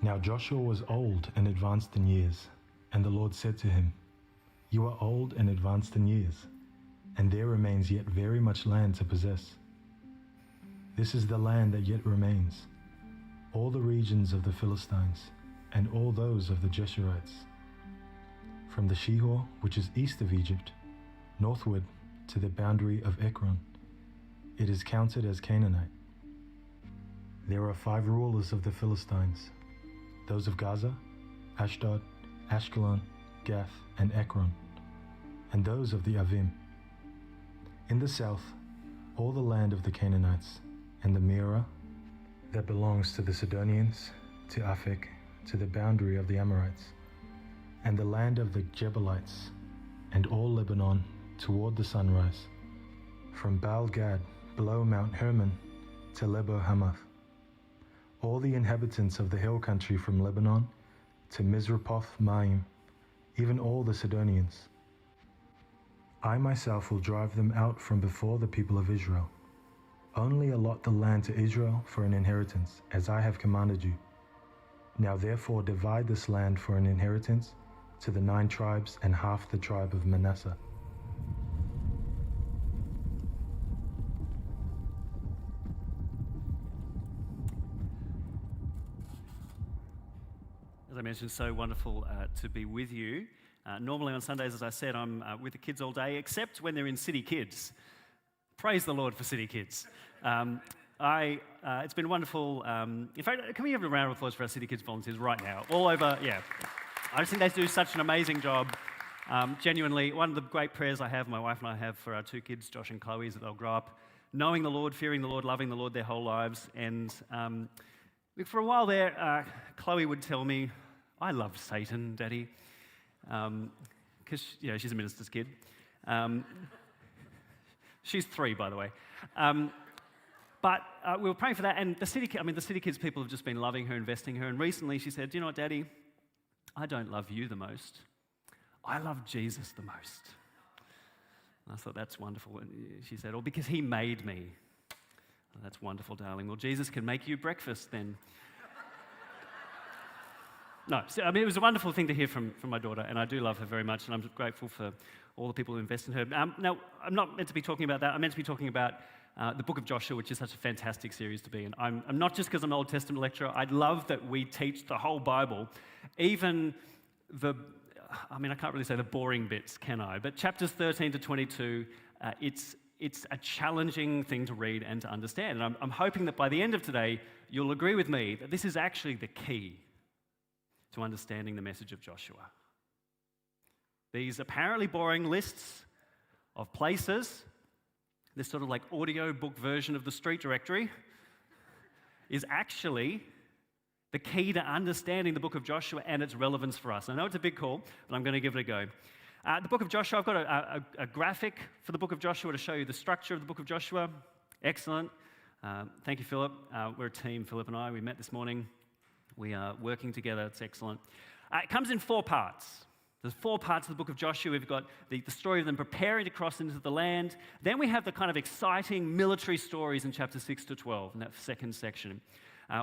Now Joshua was old and advanced in years, and the Lord said to him, "You are old and advanced in years, and there remains yet very much land to possess. This is the land that yet remains, all the regions of the Philistines, and all those of the Geshurites, from the Shihor, which is east of Egypt, northward to the boundary of Ekron. It is counted as Canaanite. There are 5 rulers of the Philistines, those of Gaza, Ashdod, Ashkelon, Gath, and Ekron, and those of the Avim. In the south, all the land of the Canaanites, and the Mearah, that belongs to the Sidonians, to Aphek, to the boundary of the Amorites, and the land of the Jebusites, and all Lebanon toward the sunrise, from Baal-Gad below Mount Hermon to Lebo-Hamath, all the inhabitants of the hill country from Lebanon to Mizrapoth-Maim, even all the Sidonians. I myself will drive them out from before the people of Israel. Only allot the land to Israel for an inheritance, as I have commanded you. Now therefore divide this land for an inheritance to the 9 tribes and half the tribe of Manasseh." As I mentioned, so wonderful to be with you. Normally on Sundays, as I said, I'm with the kids all day, except when they're in City Kids. Praise the Lord for City Kids. It's been wonderful. In fact, can we have a round of applause for our City Kids volunteers right now? All over, yeah. I just think they do such an amazing job. Genuinely, one of the great prayers I have, my wife and I have for our 2 kids, Josh and Chloe, is that they'll grow up knowing the Lord, fearing the Lord, loving the Lord their whole lives. And for a while there, Chloe would tell me, "I love Satan, Daddy," because she's a minister's kid. She's 3, by the way. But we were praying for that, and the City Kids people have just been loving her, investing in her. And recently she said, "Do you know what, Daddy? I don't love you the most. I love Jesus the most." And I thought, that's wonderful. And she said, "Oh, because he made me." Oh, that's wonderful, darling. Well, Jesus can make you breakfast then. No, it was a wonderful thing to hear from my daughter, and I do love her very much, and I'm grateful for all the people who invest in her. Now, I'm not meant to be talking about that. I'm meant to be talking about the book of Joshua, which is such a fantastic series to be in. I'm not just because I'm an Old Testament lecturer. I love that we teach the whole Bible, even I can't really say the boring bits, can I? But chapters 13 to 22, it's a challenging thing to read and to understand. And I'm hoping that by the end of today, you'll agree with me that this is actually the key to understanding the message of Joshua. These apparently boring lists of places, this sort of like audio book version of the street directory, is actually the key to understanding the book of Joshua and its relevance for us. I know it's a big call, but I'm going to give it a go. The book of Joshua, I've got a graphic for the book of Joshua to show you the structure of the book of Joshua. Excellent. Thank you, Philip. We're a team, Philip and I. We met this morning. We are working together. It's excellent. It comes in 4 parts. There's 4 parts of the book of Joshua. We've got the story of them preparing to cross into the land. Then we have the kind of exciting military stories in chapters 6 to 12 in that second section,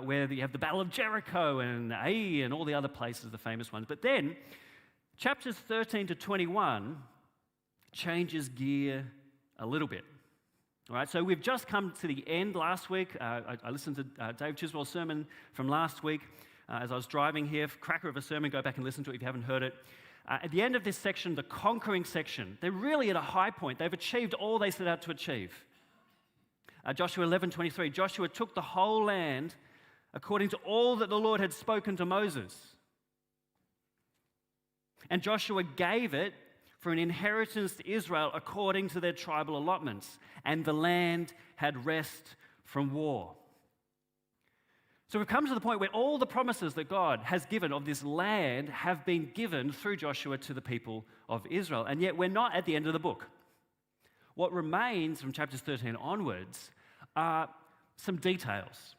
where you have the Battle of Jericho and Ai and all the other places, the famous ones. But then chapters 13 to 21 changes gear a little bit. All right, so we've just come to the end last week. I listened to Dave Chiswell's sermon from last week as I was driving here. Cracker of a sermon, go back and listen to it if you haven't heard it. At the end of this section, the conquering section, they're really at a high point. They've achieved all they set out to achieve. Joshua 11:23, Joshua took the whole land according to all that the Lord had spoken to Moses. And Joshua gave it for an inheritance to Israel according to their tribal allotments, and the land had rest from war. So we've come to the point where all the promises that God has given of this land have been given through Joshua to the people of Israel, and yet we're not at the end of the book. What remains from chapters 13 onwards are some details.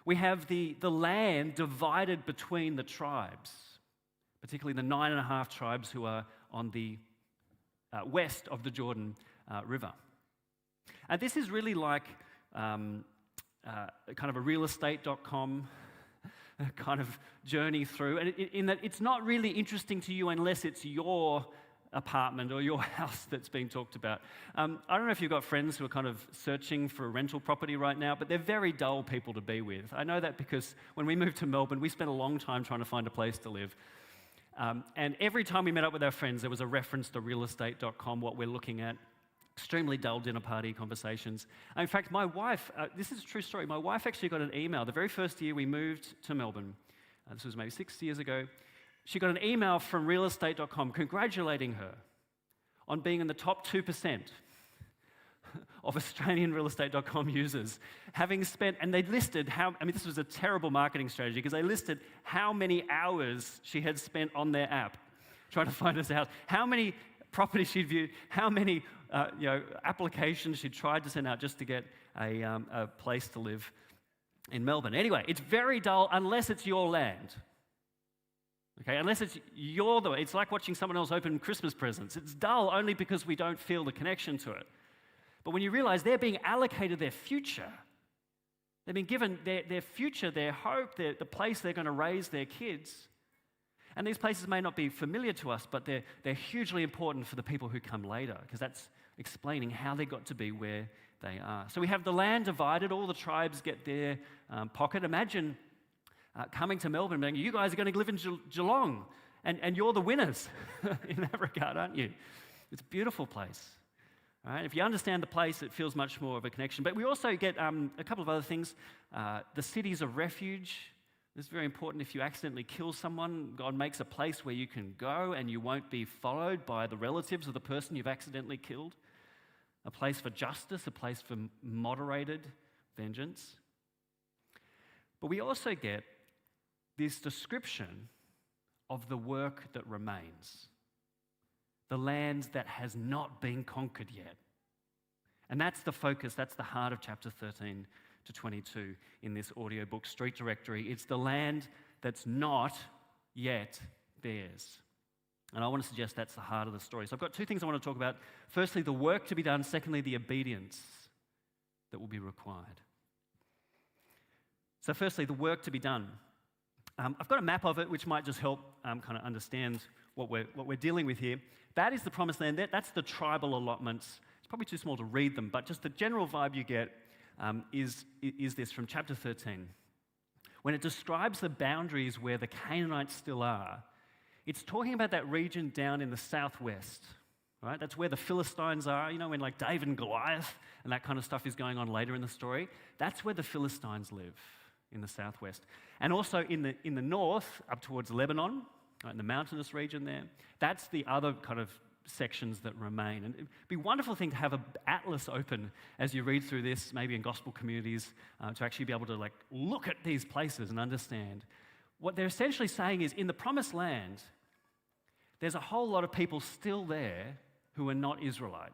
We have the land divided between the tribes, particularly the 9.5 tribes who are on the west of the Jordan River. And this is really like kind of a realestate.com kind of journey through, and in that it's not really interesting to you unless it's your apartment or your house that's being talked about. I don't know if you've got friends who are kind of searching for a rental property right now, but they're very dull people to be with. I know that because when we moved to Melbourne, we spent a long time trying to find a place to live. And every time we met up with our friends, there was a reference to realestate.com, what we're looking at. Extremely dull dinner party conversations. In fact, my wife, this is a true story, my wife actually got an email the very first year we moved to Melbourne. This was maybe 6 years ago. She got an email from realestate.com congratulating her on being in the top 2% of Australian realestate.com users, having spent, and they listed this was a terrible marketing strategy because they listed how many hours she had spent on their app trying to find us out, how many properties she'd viewed, how many applications she'd tried to send out just to get a place to live in Melbourne. Anyway, it's very dull unless it's your land. Okay, unless it's it's like watching someone else open Christmas presents. It's dull only because we don't feel the connection to it. But when you realize they're being allocated their future, they've been given their future, their hope, the place they're going to raise their kids. And these places may not be familiar to us, but they're hugely important for the people who come later, because that's explaining how they got to be where they are. So we have the land divided, all the tribes get their pocket. Imagine coming to Melbourne and you guys are going to live in Geelong, and you're the winners in that regard, aren't you? It's a beautiful place. All right? If you understand the place, it feels much more of a connection. But we also get a couple of other things. The cities of refuge. This is very important. If you accidentally kill someone, God makes a place where you can go and you won't be followed by the relatives of the person you've accidentally killed. A place for justice, a place for moderated vengeance. But we also get this description of the work that remains, the land that has not been conquered yet. And that's the focus, that's the heart of chapter 13 to 22 in this audiobook Street Directory. It's the land that's not yet theirs. And I want to suggest that's the heart of the story. So I've got two things I want to talk about. Firstly, the work to be done. Secondly, the obedience that will be required. So firstly, the work to be done. I've got a map of it, which might just help kind of understand what we're dealing with here. That is the promised land. That's the tribal allotments. It's probably too small to read them, but just the general vibe you get is this from chapter 13. When it describes the boundaries where the Canaanites still are, it's talking about that region down in the southwest, right? That's where the Philistines are, when like David and Goliath and that kind of stuff is going on later in the story. That's where the Philistines live, in the southwest. And also in the north, up towards Lebanon, right, in the mountainous region there, that's the other kind of sections that remain. And it'd be a wonderful thing to have an atlas open as you read through this, maybe in gospel communities, to actually be able to look at these places and understand. What they're essentially saying is, in the promised land, there's a whole lot of people still there who are not Israelite.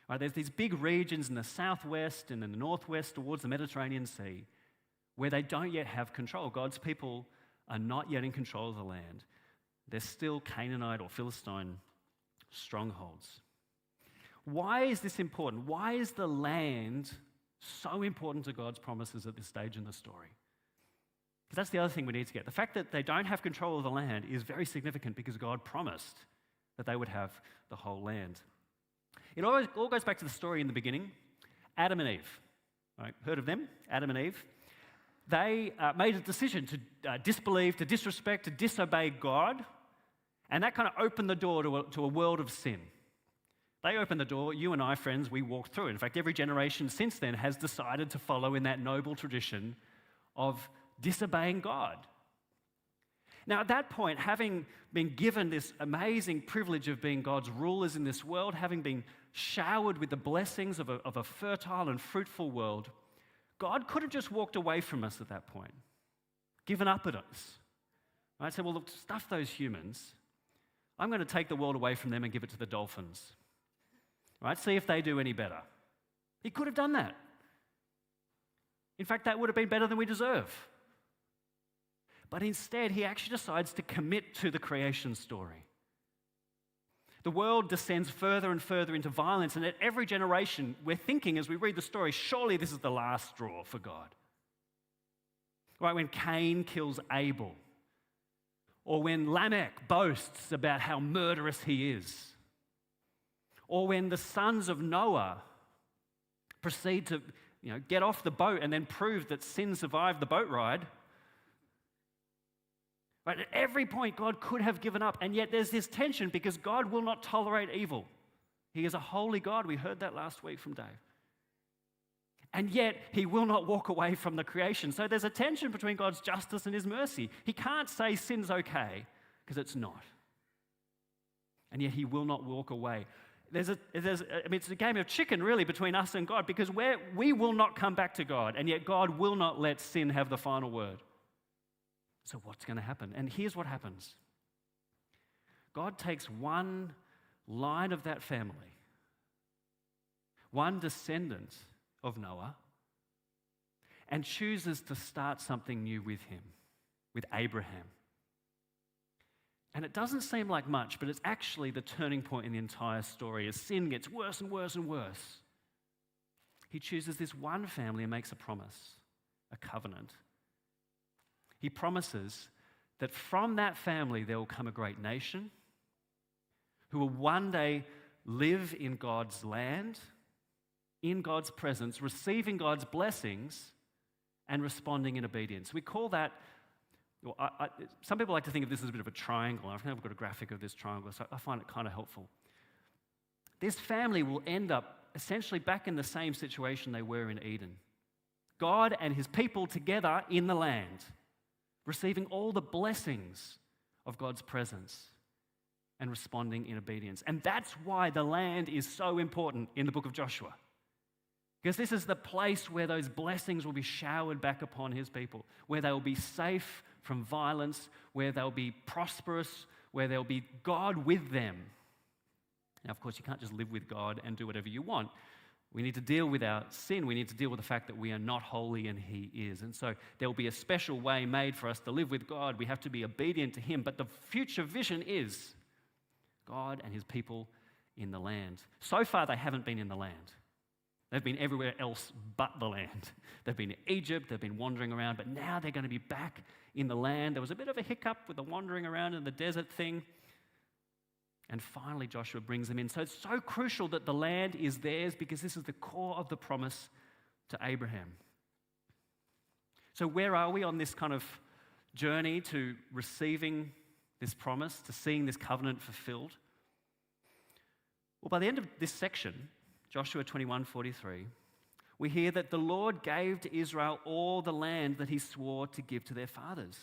Right, there's these big regions in the southwest and in the northwest towards the Mediterranean Sea where they don't yet have control. God's people are not yet in control of the land. They're still Canaanite or Philistine strongholds. Why is this important? Why is the land so important to God's promises at this stage in the story? Because that's the other thing we need to get. The fact that they don't have control of the land is very significant because God promised that they would have the whole land. It all goes back to the story in the beginning. Adam and Eve. Right? Heard of them? Adam and Eve. They made a decision to disbelieve, to disrespect, to disobey God. And that kind of opened the door to a world of sin. They opened the door, you and I, friends, we walked through it. In fact, every generation since then has decided to follow in that noble tradition of disobeying God. Now, at that point, having been given this amazing privilege of being God's rulers in this world, having been showered with the blessings of a fertile and fruitful world, God could have just walked away from us at that point, given up at us. Right? Said, well, look, stuff those humans. I'm going to take the world away from them and give it to the dolphins. Right? See if they do any better. He could have done that. In fact, that would have been better than we deserve. But instead, he actually decides to commit to the creation story. The world descends further and further into violence, and at every generation, we're thinking as we read the story, surely this is the last straw for God. Right, when Cain kills Abel, or when Lamech boasts about how murderous he is, or when the sons of Noah proceed to get off the boat and then prove that sin survived the boat ride. Right, at every point, God could have given up, and yet there's this tension because God will not tolerate evil. He is a holy God. We heard that last week from Dave. And yet, he will not walk away from the creation. So there's a tension between God's justice and his mercy. He can't say sin's okay, because it's not. And yet, he will not walk away. It's a game of chicken, really, between us and God, because we will not come back to God, and yet God will not let sin have the final word. So what's going to happen? And here's what happens. God takes one line of that family, one descendant of Noah, and chooses to start something new with him, with Abraham. And it doesn't seem like much, but it's actually the turning point in the entire story. As sin gets worse and worse and worse, he chooses this one family and makes a promise, a covenant. He promises that from that family there will come a great nation who will one day live in God's land, in God's presence, receiving God's blessings and responding in obedience. We call that, some people like to think of this as a bit of a triangle. I've got a graphic of this triangle, so I find it kind of helpful. This family will end up essentially back in the same situation they were in Eden. God and his people together in the land, receiving all the blessings of God's presence and responding in obedience. And that's why the land is so important in the book of Joshua. Because this is the place where those blessings will be showered back upon his people, where they will be safe from violence, where they'll be prosperous, where there'll be God with them. Now, of course, you can't just live with God and do whatever you want. We need to deal with our sin. We need to deal with the fact that we are not holy and he is. And so there will be a special way made for us to live with God. We have to be obedient to him. But the future vision is God and his people in the land. So far, they haven't been in the land. They've been everywhere else but the land. They've been in Egypt, they've been wandering around, but now they're going to be back in the land. There was a bit of a hiccup with the wandering around in the desert thing. And finally, Joshua brings them in. So it's so crucial that the land is theirs because this is the core of the promise to Abraham. So where are we on this kind of journey to receiving this promise, to seeing this covenant fulfilled? Well, by the end of this section, Joshua 21:43, we hear that the Lord gave to Israel all the land that he swore to give to their fathers.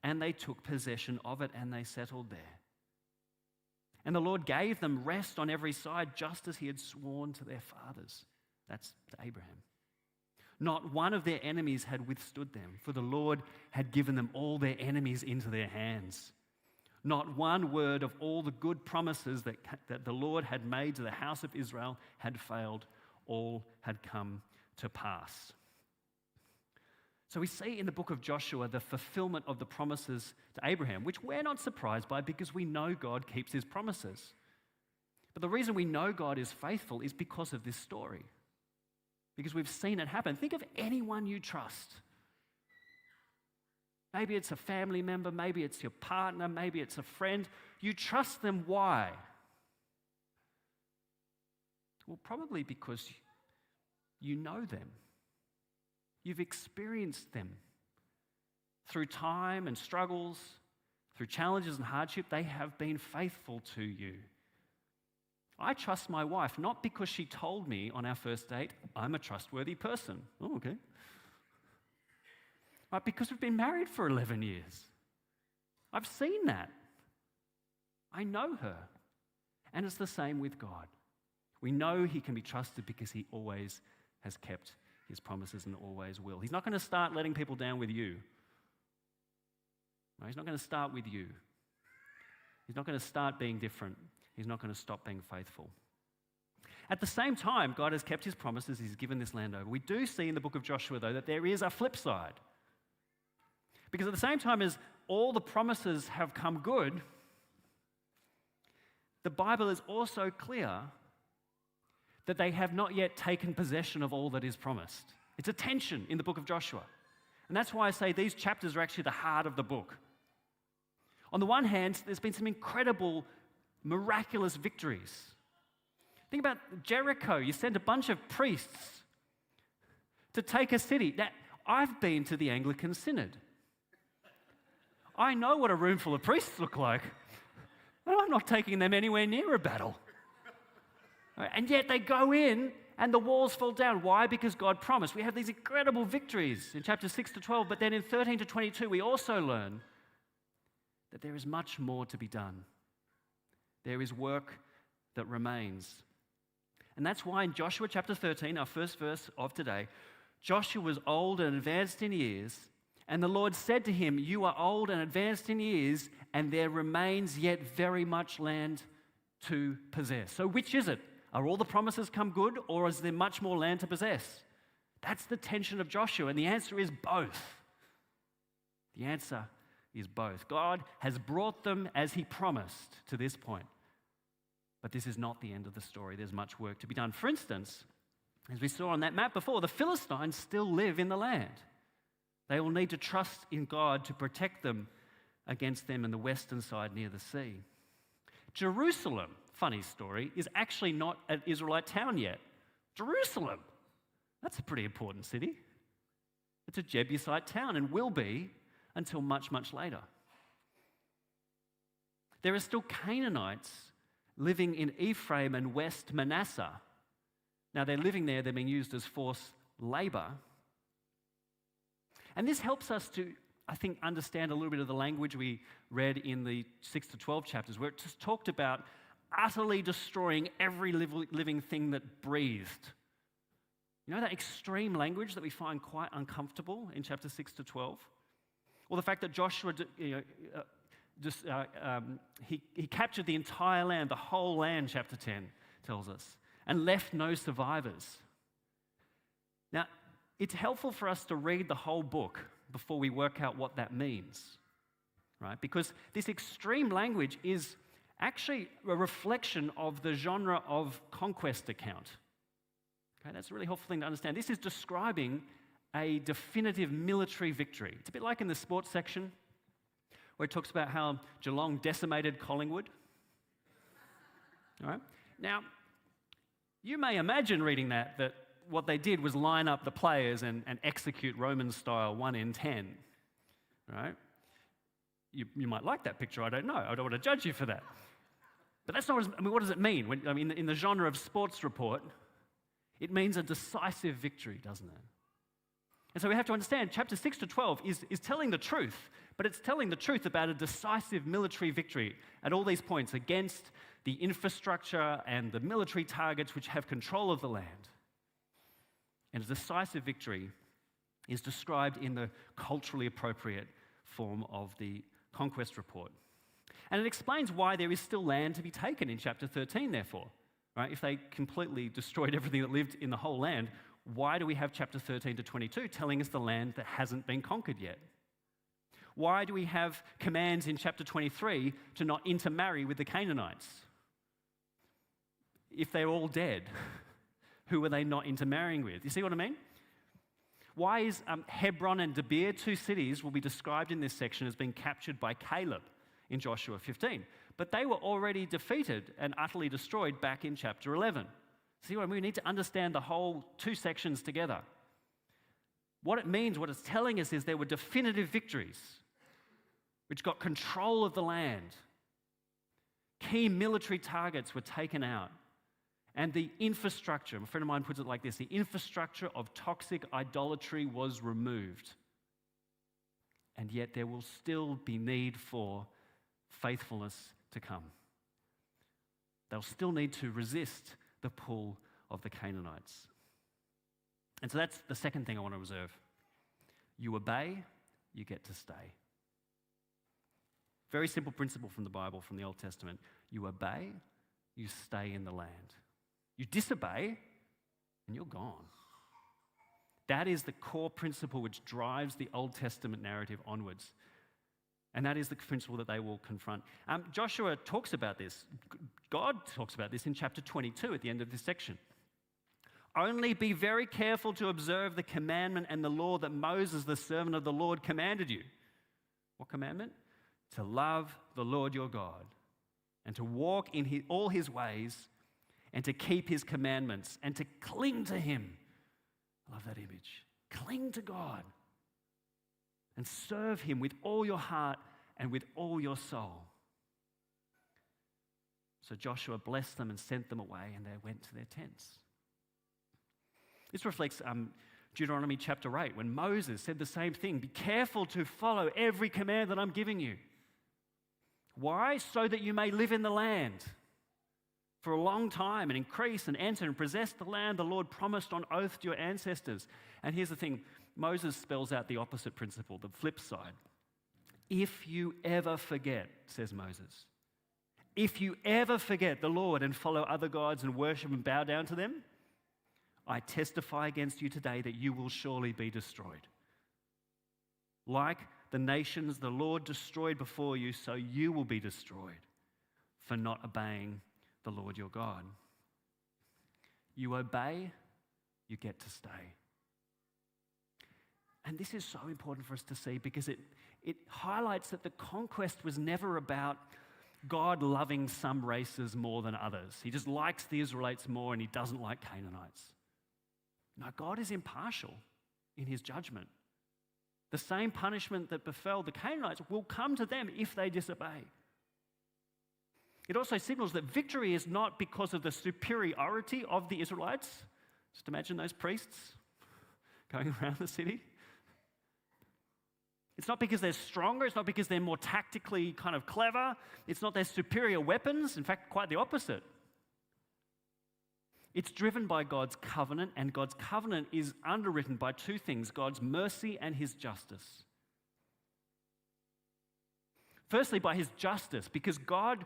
And they took possession of it and they settled there. And the Lord gave them rest on every side, just as he had sworn to their fathers. That's to Abraham. Not one of their enemies had withstood them, for the Lord had given them all their enemies into their hands. Not one word of all the good promises that the Lord had made to the house of Israel had failed. All had come to pass. So we see in the book of Joshua the fulfillment of the promises to Abraham, which we're not surprised by because we know God keeps his promises. But the reason we know God is faithful is because of this story. Because we've seen it happen. Think of anyone you trust. Maybe it's a family member, maybe it's your partner, maybe it's a friend. You trust them, why? Well, probably because you know them. You've experienced them. Through time and struggles, through challenges and hardship, they have been faithful to you. I trust my wife, not because she told me on our first date, I'm a trustworthy person. Oh, okay. Right, because we've been married for 11 years. I've seen that. I know her. And it's the same with God. We know he can be trusted because he always has kept his promises and always will. He's not going to start letting people down with you. No, he's not going to start with you. He's not going to start being different. He's not going to stop being faithful. At the same time, God has kept his promises. He's given this land over. We do see in the book of Joshua, though, that there is a flip side. Because at the same time as all the promises have come good, the Bible is also clear that they have not yet taken possession of all that is promised. It's a tension in the book of Joshua. And that's why I say these chapters are actually the heart of the book. On the one hand, there's been some incredible, miraculous victories. Think about Jericho. You sent a bunch of priests to take a city. Now, I've been to the Anglican Synod. I know what a room full of priests look like, and I'm not taking them anywhere near a battle. And yet they go in and the walls fall down. Why? Because God promised. We have these incredible victories in chapters 6 to 12, but then in 13 to 22, we also learn that there is much more to be done. There is work that remains. And that's why in Joshua chapter 13, our first verse of today, Joshua was old and advanced in years, and the Lord said to him, "You are old and advanced in years, and there remains yet very much land to possess." So which is it? Are all the promises come good, or is there much more land to possess? That's the tension of Joshua, and the answer is both. The answer is both. God has brought them as he promised to this point. But this is not the end of the story. There's much work to be done. For instance, as we saw on that map before, the Philistines still live in the land. They will need to trust in God to protect them against them in the western side near the sea. Jerusalem, funny story, is actually not an Israelite town yet. Jerusalem, that's a pretty important city. It's a Jebusite town and will be until much, much later. There are still Canaanites living in Ephraim and West Manasseh. Now they're living there, they're being used as forced labor. And this helps us to, I think, understand a little bit of the language we read in the 6 to 12 chapters, where it just talked about utterly destroying every living thing that breathed. You know that extreme language that we find quite uncomfortable in chapter 6 to 12? Or the fact that Joshua, he captured the entire land, the whole land, chapter 10 tells us, and left no survivors. Now, it's helpful for us to read the whole book before we work out what that means, right? Because this extreme language is actually a reflection of the genre of conquest account. Okay, that's a really helpful thing to understand. This is describing a definitive military victory. It's a bit like in the sports section, where it talks about how Geelong decimated Collingwood. All right? Now, you may imagine reading that what they did was line up the players and execute Roman style 1 in 10. Right? You might like that picture, I don't know. I don't want to judge you for that. But that's not, what does it mean? In the genre of sports report, it means a decisive victory, doesn't it? And so we have to understand chapter 6 to 12 is telling the truth, but it's telling the truth about a decisive military victory at all these points against the infrastructure and the military targets which have control of the land. And a decisive victory is described in the culturally appropriate form of the conquest report. And it explains why there is still land to be taken in chapter 13, therefore. Right? If they completely destroyed everything that lived in the whole land, why do we have chapter 13 to 22 telling us the land that hasn't been conquered yet? Why do we have commands in chapter 23 to not intermarry with the Canaanites? If they're all dead, who are they not intermarrying with? You see what I mean? Why is Hebron and Debir, 2 cities, will be described in this section as being captured by Caleb in Joshua 15? But they were already defeated and utterly destroyed back in chapter 11. See what I mean? We need to understand the whole 2 sections together. What it means, what it's telling us is there were definitive victories which got control of the land. Key military targets were taken out. And the infrastructure, a friend of mine puts it like this, the infrastructure of toxic idolatry was removed. And yet there will still be need for faithfulness to come. They'll still need to resist the pull of the Canaanites. And so that's the second thing I want to observe. You obey, you get to stay. Very simple principle from the Bible, from the Old Testament. You obey, you stay in the land. You disobey, and you're gone. That is the core principle which drives the Old Testament narrative onwards. And that is the principle that they will confront. Joshua talks about this. God talks about this in chapter 22 at the end of this section. Only be very careful to observe the commandment and the law that Moses, the servant of the Lord, commanded you. What commandment? To love the Lord your God and to walk in all his ways and to keep his commandments and to cling to him. I love that image. Cling to God and serve him with all your heart and with all your soul. So Joshua blessed them and sent them away, and they went to their tents. This reflects Deuteronomy chapter 8, when Moses said the same thing. Be careful to follow every command that I'm giving you. Why? So that you may live in the land for a long time and increase and enter and possess the land the Lord promised on oath to your ancestors. And here's the thing, Moses spells out the opposite principle, the flip side. If you ever forget, says Moses, if you ever forget the Lord and follow other gods and worship and bow down to them, I testify against you today that you will surely be destroyed. Like the nations the Lord destroyed before you, so you will be destroyed for not obeying the Lord your God. You obey, you get to stay. And this is so important for us to see because it highlights that the conquest was never about God loving some races more than others. He just likes the Israelites more and he doesn't like Canaanites. No, God is impartial in his judgment. The same punishment that befell the Canaanites will come to them if they disobey. It also signals that victory is not because of the superiority of the Israelites. Just imagine those priests going around the city. It's not because they're stronger. It's not because they're more tactically kind of clever. It's not their superior weapons. In fact, quite the opposite. It's driven by God's covenant, and God's covenant is underwritten by two things, God's mercy and his justice. Firstly, by his justice, because God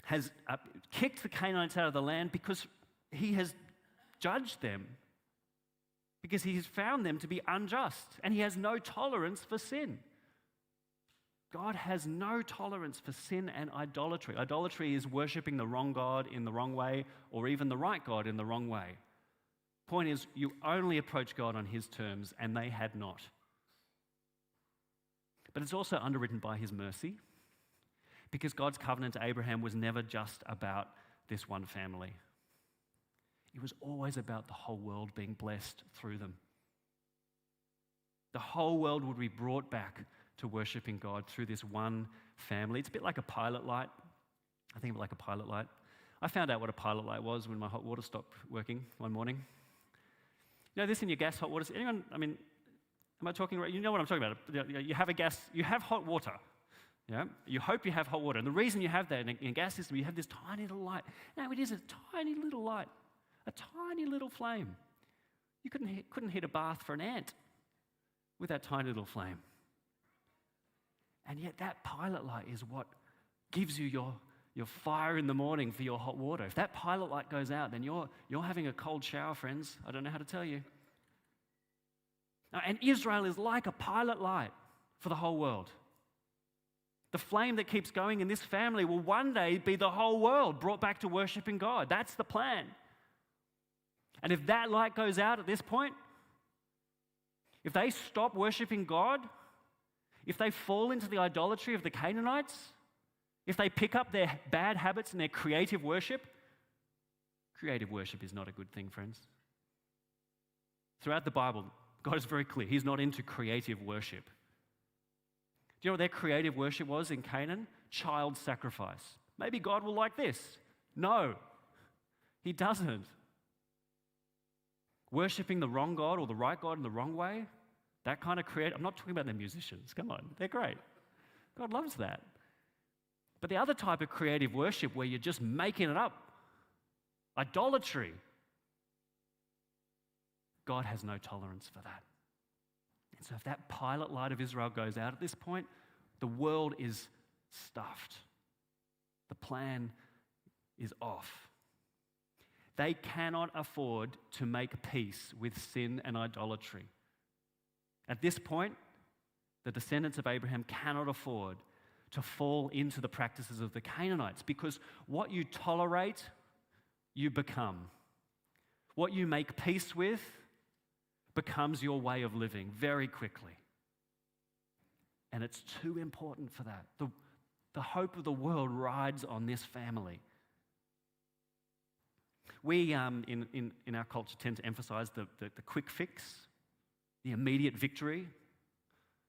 has kicked the Canaanites out of the land because he has judged them, because he has found them to be unjust, and he has no tolerance for sin. God has no tolerance for sin and idolatry. Idolatry is worshipping the wrong God in the wrong way, or even the right God in the wrong way. Point is, you only approach God on his terms, and they had not. But it's also underwritten by his mercy, because God's covenant to Abraham was never just about this one family. It was always about the whole world being blessed through them. The whole world would be brought back to worshiping God through this one family. It's a bit like a pilot light. I think of it like a pilot light. I found out what a pilot light was when my hot water stopped working one morning. You know this in your gas hot water? Anyone, am I talking right? You know what I'm talking about. You have a gas, you have hot water. Yeah? You hope you have hot water. And the reason you have that in a gas system, you have this tiny little light. Now it is a tiny little light, a tiny little flame. You couldn't heat a bath for an ant with that tiny little flame. And yet that pilot light is what gives you your fire in the morning for your hot water. If that pilot light goes out, then you're having a cold shower, friends. I don't know how to tell you. And Israel is like a pilot light for the whole world. The flame that keeps going in this family will one day be the whole world brought back to worshiping God. That's the plan. And if that light goes out at this point, if they stop worshiping God, if they fall into the idolatry of the Canaanites, if they pick up their bad habits and their creative worship is not a good thing, friends. Throughout the Bible, God is very clear. He's not into creative worship. Do you know what their creative worship was in Canaan? Child sacrifice. Maybe God will like this. No, he doesn't. Worshipping the wrong God or the right God in the wrong way, that kind of I'm not talking about the musicians, come on, they're great. God loves that. But the other type of creative worship where you're just making it up, idolatry, God has no tolerance for that. And so if that pilot light of Israel goes out at this point, the world is stuffed. The plan is off. They cannot afford to make peace with sin and idolatry. At this point, the descendants of Abraham cannot afford to fall into the practices of the Canaanites, because what you tolerate, you become. What you make peace with becomes your way of living very quickly. And it's too important for that. The hope of the world rides on this family. We, in our culture, tend to emphasize the quick fix, the immediate victory,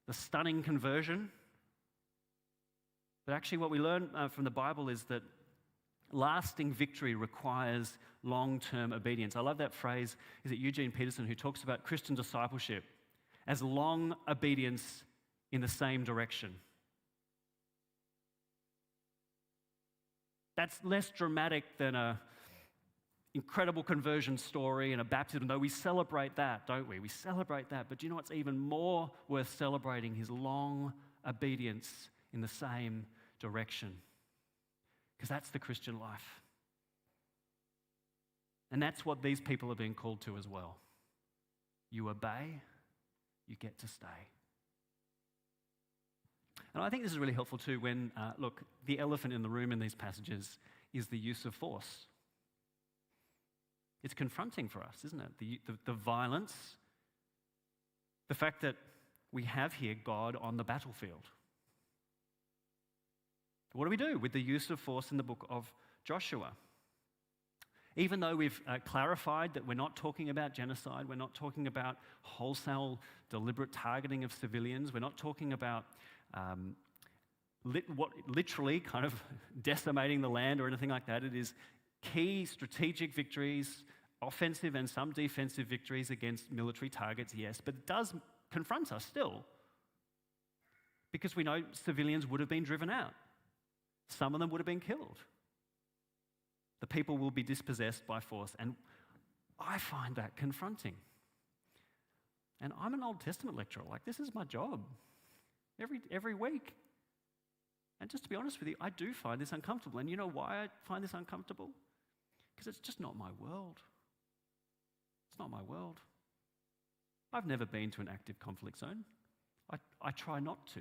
the stunning conversion. But actually what we learn from the Bible is that lasting victory requires long-term obedience. I love that phrase. Is it Eugene Peterson who talks about Christian discipleship as long obedience in the same direction? That's less dramatic than an incredible conversion story and a baptism, though we celebrate that, don't we? We celebrate that. But do you know what's even more worth celebrating? His long obedience in the same direction. Because that's the Christian life. And that's what these people are being called to as well. You obey, you get to stay. And I think this is really helpful too when, look, the elephant in the room in these passages is the use of force. It's confronting for us, isn't it? The violence, the fact that we have here God on the battlefield. What do we do with the use of force in the book of Joshua? Even though we've clarified that we're not talking about genocide, we're not talking about wholesale, deliberate targeting of civilians, we're not talking about literally kind of decimating the land or anything like that. It is key strategic victories, offensive and some defensive victories against military targets, yes, but it does confront us still because we know civilians would have been driven out. Some of them would have been killed. The people will be dispossessed by force, and I find that confronting. And I'm an Old Testament lecturer. Like, this is my job every week. And just to be honest with you, I do find this uncomfortable. And you know why I find this uncomfortable? Because it's just not my world. It's not my world. I've never been to an active conflict zone. I try not to.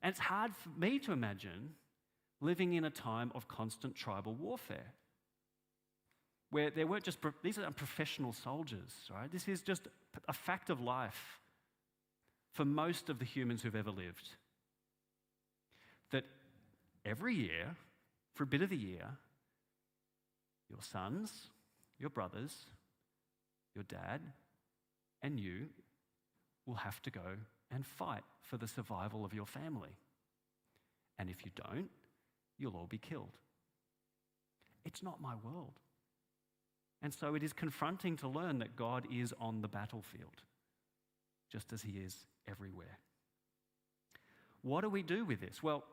And it's hard for me to imagine living in a time of constant tribal warfare, where there weren't just, these are professional soldiers, right? This is just a fact of life for most of the humans who've ever lived. That every year, for a bit of the year, your sons, your brothers, your dad, and you will have to go and fight for the survival of your family. And if you don't, you'll all be killed. It's not my world. And so it is confronting to learn that God is on the battlefield, just as he is everywhere. What do we do with this? Well,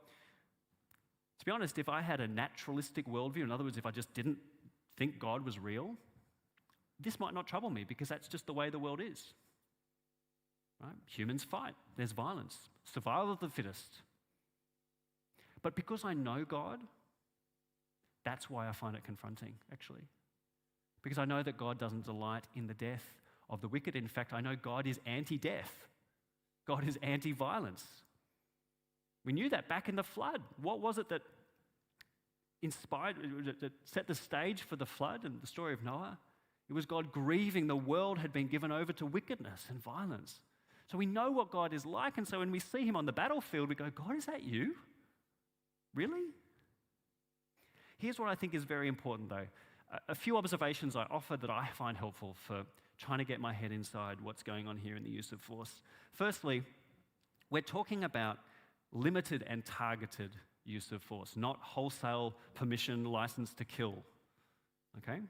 to be honest, if I had a naturalistic worldview, in other words, if I just didn't think God was real, this might not trouble me because that's just the way the world is. Right? Humans fight. There's violence. Survival of the fittest. But because I know God, that's why I find it confronting, actually. Because I know that God doesn't delight in the death of the wicked. In fact, I know God is anti-death. God is anti-violence. We knew that back in the flood. What was it that that set the stage for the flood and the story of Noah? It was God grieving the world had been given over to wickedness and violence. So we know what God is like, and so when we see him on the battlefield, we go, God, is that you? Really? Here's what I think is very important, though. A few observations I offer that I find helpful for trying to get my head inside what's going on here in the use of force. Firstly, we're talking about limited and targeted use of force, not wholesale permission, license to kill. Okay?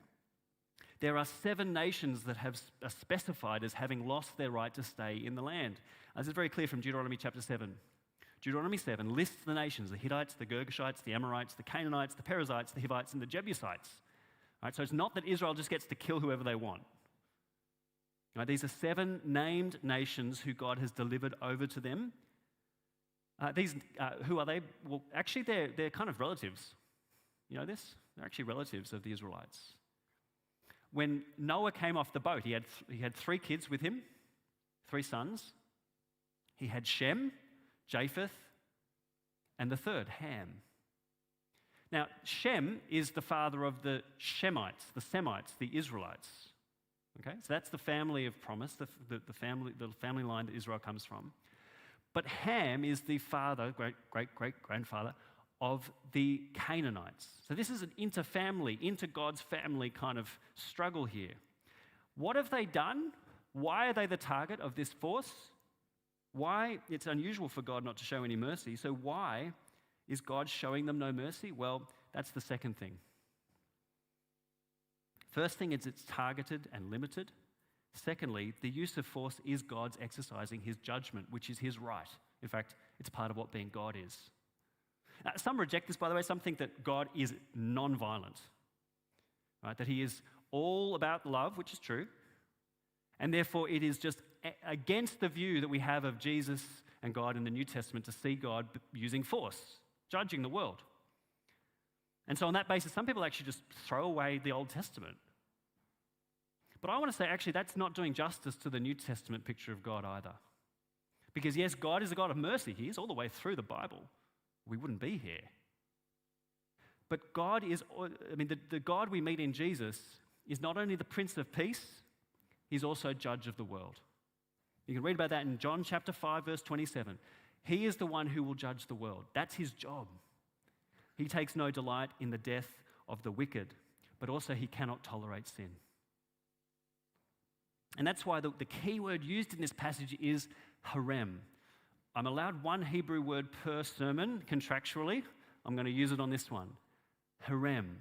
There are 7 nations that are specified as having lost their right to stay in the land. This is very clear from Deuteronomy chapter 7. Deuteronomy 7 lists the nations, the Hittites, the Girgashites, the Amorites, the Canaanites, the Perizzites, the Hivites, and the Jebusites. Right, so it's not that Israel just gets to kill whoever they want. Right, these are 7 named nations who God has delivered over to them. Who are they? Well, actually, they're kind of relatives. You know this? They're actually relatives of the Israelites. When Noah came off the boat, he had 3 kids with him, 3 sons. He had Shem, Japheth, and the third, Ham. Now, Shem is the father of the Shemites, the Semites, the Israelites. Okay, so that's the family of promise, the family line that Israel comes from. But Ham is the father, great-great-great-grandfather of the Canaanites. So this is an inter-family, inter-God's family kind of struggle here. What have they done? Why are they the target of this force? Why? It's unusual for God not to show any mercy. So why is God showing them no mercy? Well, that's the second thing. First thing is it's targeted and limited. Secondly, the use of force is God's exercising his judgment, which is his right. In fact, it's part of what being God is. Some reject this, by the way. Some think that God is non-violent, right? That he is all about love, which is true, and therefore it is just against the view that we have of Jesus and God in the New Testament to see God using force, judging the world. And so on that basis, some people actually just throw away the Old Testament. But I want to say, actually, that's not doing justice to the New Testament picture of God either. Because yes, God is a God of mercy. He is all the way through the Bible. We wouldn't be here. But God is, the God we meet in Jesus is not only the Prince of Peace, he's also Judge of the world. You can read about that in John chapter 5, verse 27. He is the one who will judge the world. That's his job. He takes no delight in the death of the wicked, but also he cannot tolerate sin. And that's why the key word used in this passage is harem. I'm allowed one Hebrew word per sermon contractually. I'm going to use it on this one. Harem.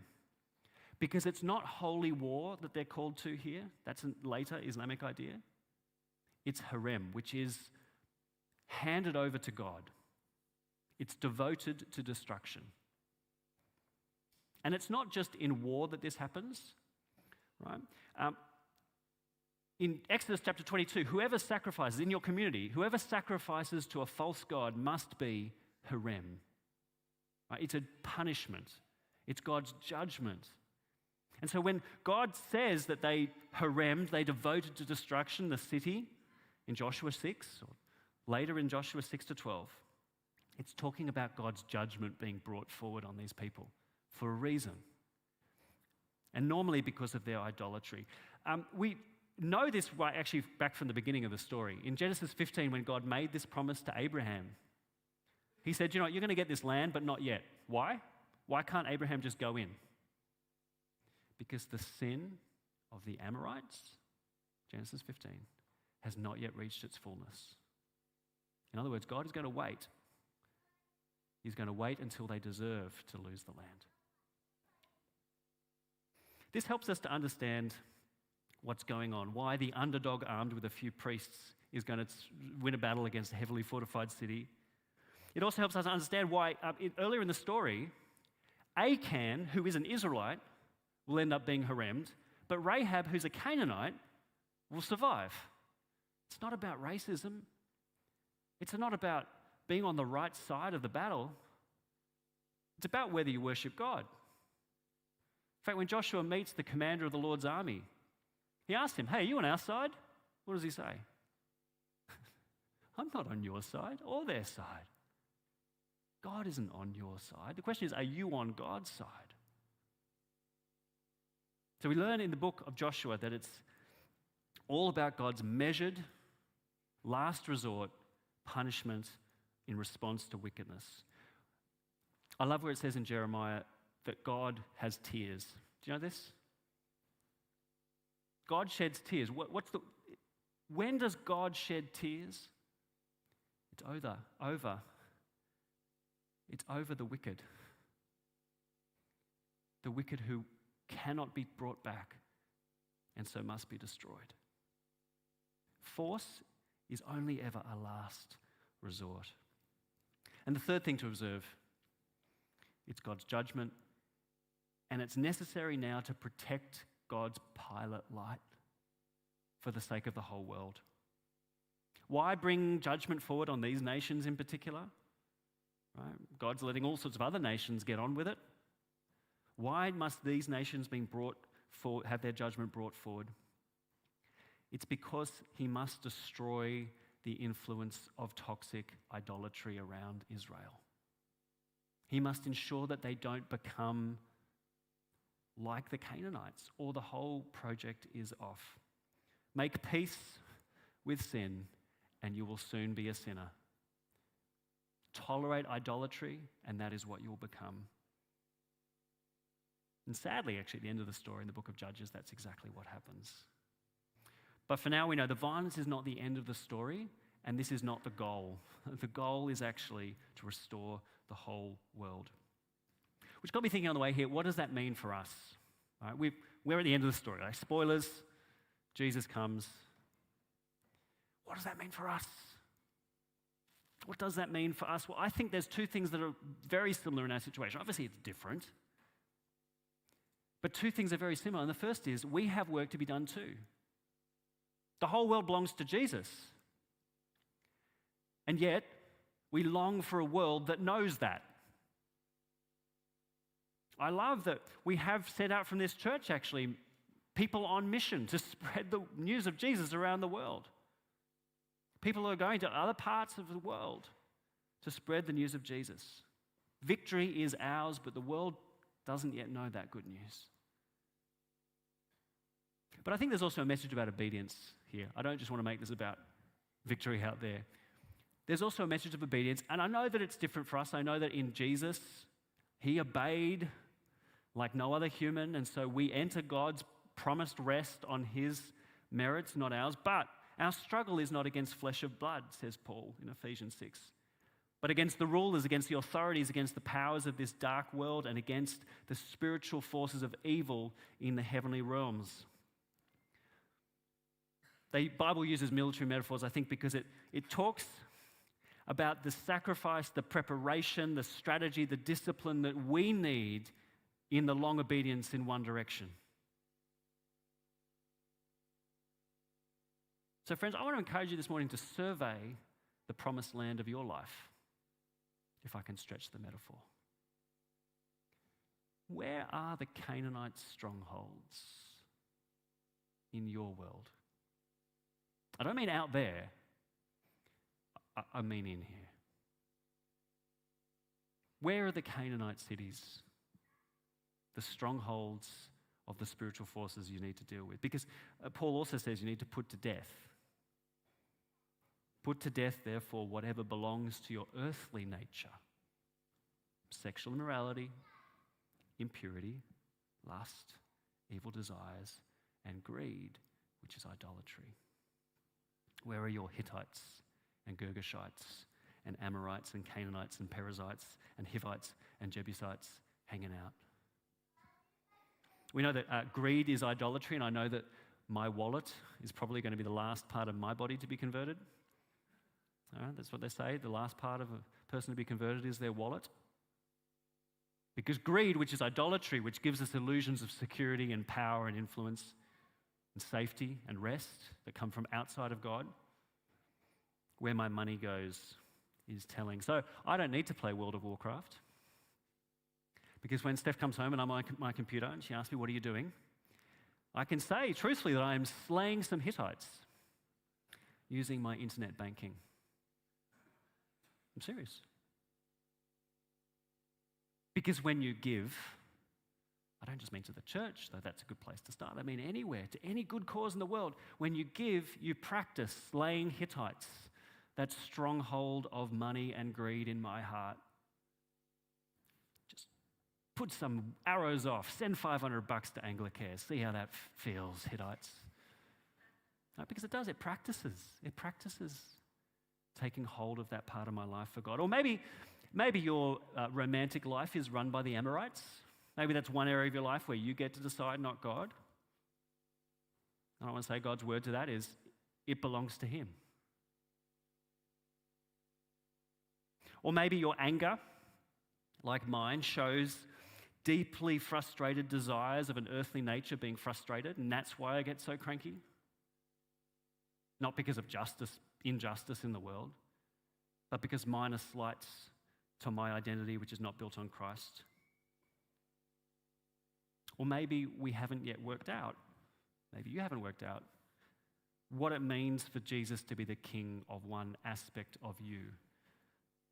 Because it's not holy war that they're called to here. That's a later Islamic idea. It's harem, which is handed over to God. It's devoted to destruction. And it's not just in war that this happens, right? In Exodus chapter 22, whoever sacrifices in your community, whoever sacrifices to a false god must be harem. Right? It's a punishment. It's God's judgment. And so when God says that they haremed, they devoted to destruction the city in Joshua 6, or later in Joshua 6 to 12, it's talking about God's judgment being brought forward on these people for a reason. And normally because of their idolatry. We know this right actually back from the beginning of the story. In Genesis 15, when God made this promise to Abraham, he said, you're going to get this land, but not yet. Why? Why can't Abraham just go in? Because the sin of the Amorites, Genesis 15, has not yet reached its fullness. In other words, God is going to wait. He's going to wait until they deserve to lose the land. This helps us to understand what's going on, why the underdog armed with a few priests is going to win a battle against a heavily fortified city. It also helps us understand why, earlier in the story, Achan, who is an Israelite, will end up being haremed, but Rahab, who's a Canaanite, will survive. It's not about racism. It's not about being on the right side of the battle. It's about whether you worship God. In fact, when Joshua meets the commander of the Lord's army, he asks him, hey, are you on our side? What does he say? I'm not on your side or their side. God isn't on your side. The question is, are you on God's side? So we learn in the book of Joshua that it's all about God's measured, last resort punishment in response to wickedness. I love where it says in Jeremiah that God has tears. Do you know this? God sheds tears. When does God shed tears? It's over the wicked. The wicked who cannot be brought back and so must be destroyed. Force is only ever a last resort. And the third thing to observe, it's God's judgment, and it's necessary now to protect God's pilot light for the sake of the whole world. Why bring judgment forward on these nations in particular? Right? God's letting all sorts of other nations get on with it. Why must these nations have their judgment brought forward? It's because he must destroy the influence of toxic idolatry around Israel. He must ensure that they don't become like the Canaanites, or the whole project is off. Make peace with sin, and you will soon be a sinner. Tolerate idolatry, and that is what you will become. And sadly, actually, at the end of the story in the book of Judges, that's exactly what happens. But for now, we know the violence is not the end of the story, and this is not the goal. The goal is actually to restore the whole world. Which got me thinking on the way here, what does that mean for us? All right, we're at the end of the story. Right? Spoilers, Jesus comes. What does that mean for us? What does that mean for us? Well, I think there's two things that are very similar in our situation. Obviously, it's different. But two things are very similar. And the first is we have work to be done too. The whole world belongs to Jesus. And yet, we long for a world that knows that. I love that we have set out from this church, actually, people on mission to spread the news of Jesus around the world. People are going to other parts of the world to spread the news of Jesus. Victory is ours, but the world doesn't yet know that good news. But I think there's also a message about obedience here. I don't just want to make this about victory out there. There's also a message of obedience, and I know that it's different for us. I know that in Jesus, he obeyed like no other human, and so we enter God's promised rest on his merits, not ours. But our struggle is not against flesh of blood, says Paul in Ephesians 6, but against the rulers, against the authorities, against the powers of this dark world, and against the spiritual forces of evil in the heavenly realms. The Bible uses military metaphors, I think, because it talks about the sacrifice, the preparation, the strategy, the discipline that we need in the long obedience in one direction. So friends, I want to encourage you this morning to survey the promised land of your life, if I can stretch the metaphor. Where are the Canaanite strongholds in your world? I don't mean out there, I mean in here. Where are the Canaanite cities? The strongholds of the spiritual forces you need to deal with. Because Paul also says you need to put to death. Put to death, therefore, whatever belongs to your earthly nature. Sexual immorality, impurity, lust, evil desires, and greed, which is idolatry. Where are your Hittites and Girgashites and Amorites and Canaanites and Perizzites and Hivites and Jebusites hanging out? We know that greed is idolatry, and I know that my wallet is probably going to be the last part of my body to be converted. That's what they say. The last part of a person to be converted is their wallet. Because greed, which is idolatry, which gives us illusions of security and power and influence and safety and rest that come from outside of God, where my money goes is telling. So I don't need to play World of Warcraft. Because when Steph comes home and I'm on my computer and she asks me, what are you doing? I can say truthfully that I am slaying some Hittites using my internet banking. I'm serious. Because when you give, I don't just mean to the church, though that's a good place to start. I mean anywhere, to any good cause in the world. When you give, you practice slaying Hittites, that stronghold of money and greed in my heart. Just put some arrows off, send $500 to Anglicare, see how that feels, Hittites. No, because it does, it practices taking hold of that part of my life for God. Or maybe your romantic life is run by the Amorites. Maybe that's one area of your life where you get to decide, not God. And I want to say God's word to that is, it belongs to him. Or maybe your anger, like mine, shows deeply frustrated desires of an earthly nature being frustrated, and that's why I get so cranky. Not because of injustice in the world, but because mine are slights to my identity, which is not built on Christ. Or maybe we haven't yet worked out, maybe you haven't worked out, what it means for Jesus to be the king of one aspect of you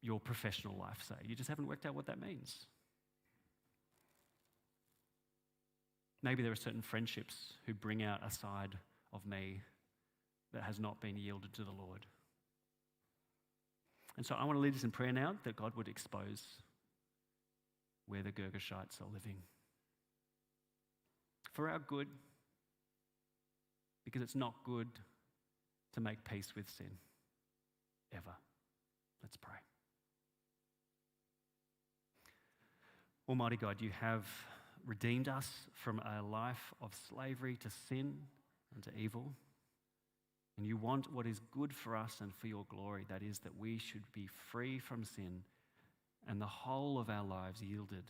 your professional life, say. You just haven't worked out what that means. Maybe there are certain friendships who bring out a side of me that has not been yielded to the Lord. And so I want to lead us in prayer now that God would expose where the Girgashites are living. For our good, because it's not good to make peace with sin, ever. Let's pray. Almighty God, you have redeemed us from a life of slavery to sin and to evil. And you want what is good for us and for your glory, that is, that we should be free from sin and the whole of our lives yielded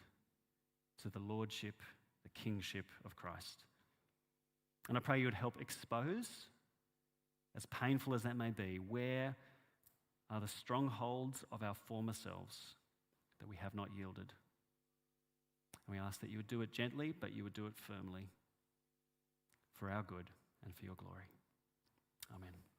to the lordship, the kingship of Christ. And I pray you would help expose, as painful as that may be, where are the strongholds of our former selves that we have not yielded. And we ask that you would do it gently, but you would do it firmly for our good and for your glory. Amen.